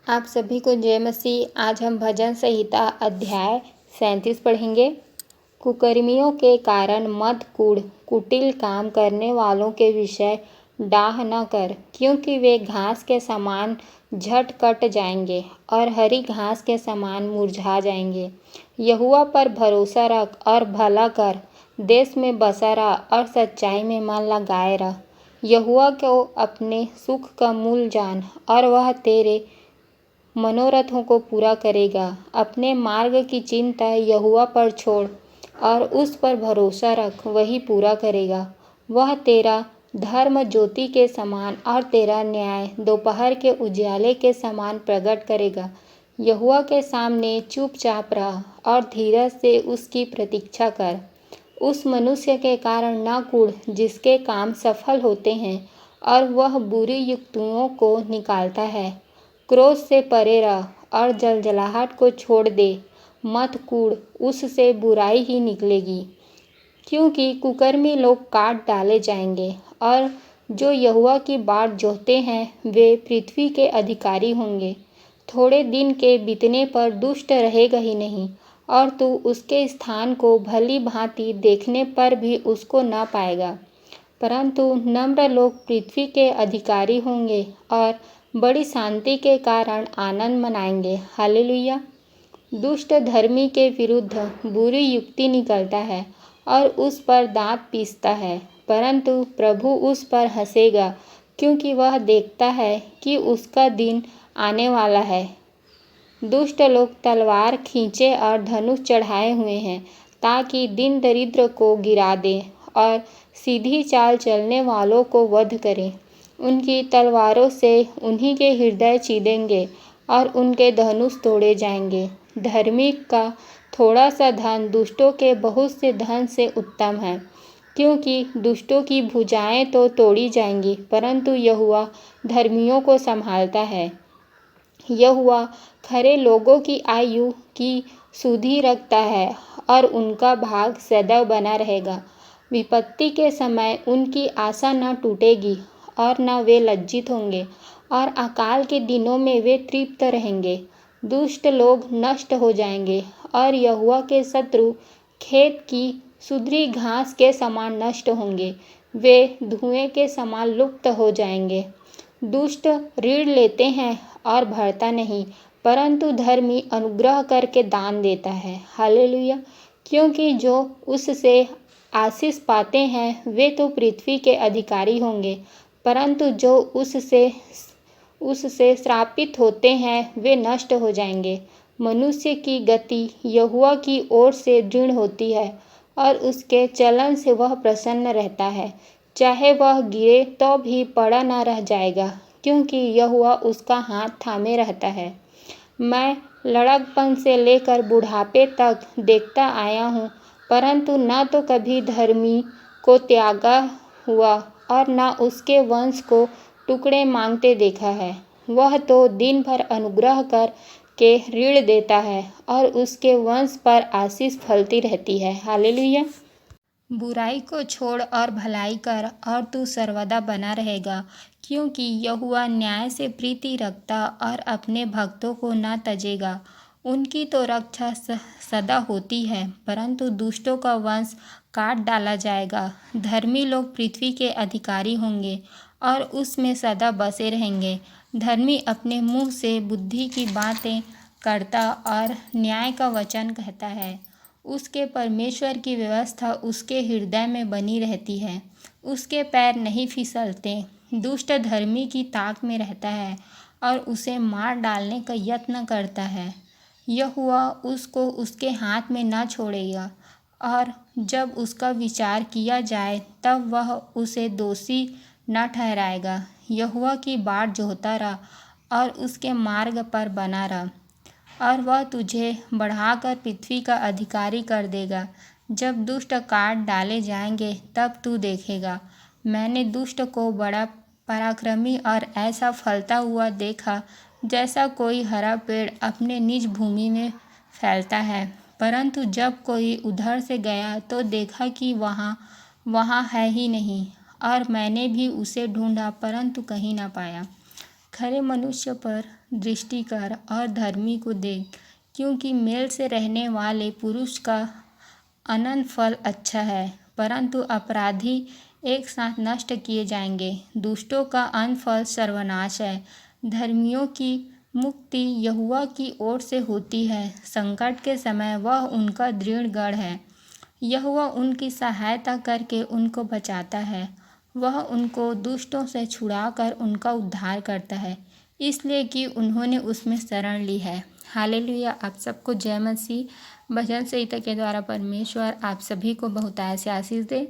आप सभी को जय मसीह। आज हम भजन संहिता अध्याय 37 पढ़ेंगे। कुकर्मियों के कारण मत कूढ़, कुटिल काम करने वालों के विषय डाह न कर, क्योंकि वे घास के समान झट कट जाएंगे और हरी घास के समान मुरझा जाएंगे। यहोवा पर भरोसा रख और भला कर, देश में बसा रह और सच्चाई में मन लगाए रह। यहोवा को अपने सुख का मूल जान और वह तेरे मनोरथों को पूरा करेगा। अपने मार्ग की चिंता यहोवा पर छोड़ और उस पर भरोसा रख, वही पूरा करेगा। वह तेरा धर्म ज्योति के समान और तेरा न्याय दोपहर के उजाले के समान प्रकट करेगा। यहोवा के सामने चुपचाप रह और धीरज से उसकी प्रतीक्षा कर। उस मनुष्य के कारण न कूढ़ जिसके काम सफल होते हैं और वह बुरी युक्तियों को निकालता है। क्रोध से परे रह और जलजलाहट को छोड़ दे। मत कूढ़, उससे बुराई ही निकलेगी, क्योंकि कुकर्मी लोग काट डाले जाएंगे और जो यहोवा की बाट जोहते हैं वे पृथ्वी के अधिकारी होंगे। थोड़े दिन के बीतने पर दुष्ट रहेगा ही नहीं, और तू उसके स्थान को भली भांति देखने पर भी उसको न पाएगा। परंतु नम्र लोग पृथ्वी के अधिकारी होंगे और बड़ी शांति के कारण आनंद मनाएंगे। हालेलुया। दुष्ट धर्मी के विरुद्ध बुरी युक्ति निकलता है और उस पर दांत पीसता है, परंतु प्रभु उस पर हंसेगा, क्योंकि वह देखता है कि उसका दिन आने वाला है। दुष्ट लोग तलवार खींचे और धनुष चढ़ाए हुए हैं, ताकि दिन दरिद्र को गिरा दे और सीधी चाल चलने वालों को वध करें। उनकी तलवारों से उन्हीं के हृदय चीदेंगे और उनके धनुष तोड़े जाएंगे। धार्मिक का थोड़ा सा धन दुष्टों के बहुत से धन से उत्तम है, क्योंकि दुष्टों की भुजाएं तो तोड़ी जाएंगी, परंतु यहोवा धर्मियों को संभालता है। यहोवा खरे लोगों की आयु की सुधि रखता है और उनका भाग सदैव बना रहेगा। विपत्ति के समय उनकी आशा न टूटेगी और न वे लज्जित होंगे, और अकाल के दिनों में वे तृप्त रहेंगे। दुष्ट लोग नष्ट हो जाएंगे और यहोवा के शत्रु खेत की सुधरी घास के समान नष्ट होंगे। वे धुएं के समान लुप्त हो जाएंगे। दुष्ट ऋण लेते हैं और भरता नहीं, परंतु धर्मी अनुग्रह करके दान देता है। हालेलुया। क्योंकि जो उससे आशीष पाते हैं वे तो पृथ्वी के अधिकारी होंगे, परंतु जो उससे श्रापित होते हैं वे नष्ट हो जाएंगे। मनुष्य की गति यहोवा की ओर से दृढ़ होती है और उसके चलन से वह प्रसन्न रहता है। चाहे वह गिरे तो भी पड़ा न रह जाएगा, क्योंकि यहोवा उसका हाथ थामे रहता है। मैं लड़कपन से लेकर बुढ़ापे तक देखता आया हूँ, परंतु न तो कभी धर्मी को त्यागा हुआ और न उसके वंश को टुकड़े मांगते देखा है। वह तो दिन भर अनुग्रह कर के ऋण देता है और उसके वंश पर आशीष फलती रहती है। हालेलुया। बुराई को छोड़ और भलाई कर और तू सर्वदा बना रहेगा, क्योंकि यहोवा न्याय से प्रीति रखता और अपने भक्तों को न तजेगा। उनकी तो रक्षा सदा होती है, परंतु दुष्टों का वंश काट डाला जाएगा। धर्मी लोग पृथ्वी के अधिकारी होंगे और उसमें सदा बसे रहेंगे। धर्मी अपने मुंह से बुद्धि की बातें करता और न्याय का वचन कहता है। उसके परमेश्वर की व्यवस्था उसके हृदय में बनी रहती है, उसके पैर नहीं फिसलते। दुष्ट धर्मी की ताक में रहता है और उसे मार डालने का यत्न करता है। यहोवा उसको उसके हाथ में न छोड़ेगा, और जब उसका विचार किया जाए तब वह उसे दोषी न ठहराएगा। यहोवा की बाट जोहता रह और उसके मार्ग पर बना रह, और वह तुझे बढ़ाकर पृथ्वी का अधिकारी कर देगा। जब दुष्ट काट डाले जाएंगे तब तू देखेगा। मैंने दुष्ट को बड़ा पराक्रमी और ऐसा फलता हुआ देखा, जैसा कोई हरा पेड़ अपने निज भूमि में फैलता है। परंतु जब कोई उधर से गया तो देखा कि वहाँ है ही नहीं, और मैंने भी उसे ढूंढा परंतु कहीं न पाया। खरे मनुष्य पर दृष्टि कर और धर्मी को देख, क्योंकि मेल से रहने वाले पुरुष का अनंत फल अच्छा है, परंतु अपराधी एक साथ नष्ट किए जाएंगे। दुष्टों का अंत फल सर्वनाश है, धर्मियों की मुक्ति यहोवा की ओर से होती है। संकट के समय वह उनका दृढ़ गढ़ है। यहोवा उनकी सहायता करके उनको बचाता है। वह उनको दुष्टों से छुड़ाकर उनका उद्धार करता है, इसलिए कि उन्होंने उसमें शरण ली है। हालेलुया। आप सबको जय मसीह। भजन संहिता के द्वारा परमेश्वर आप सभी को बहुतायत से आशीष दे।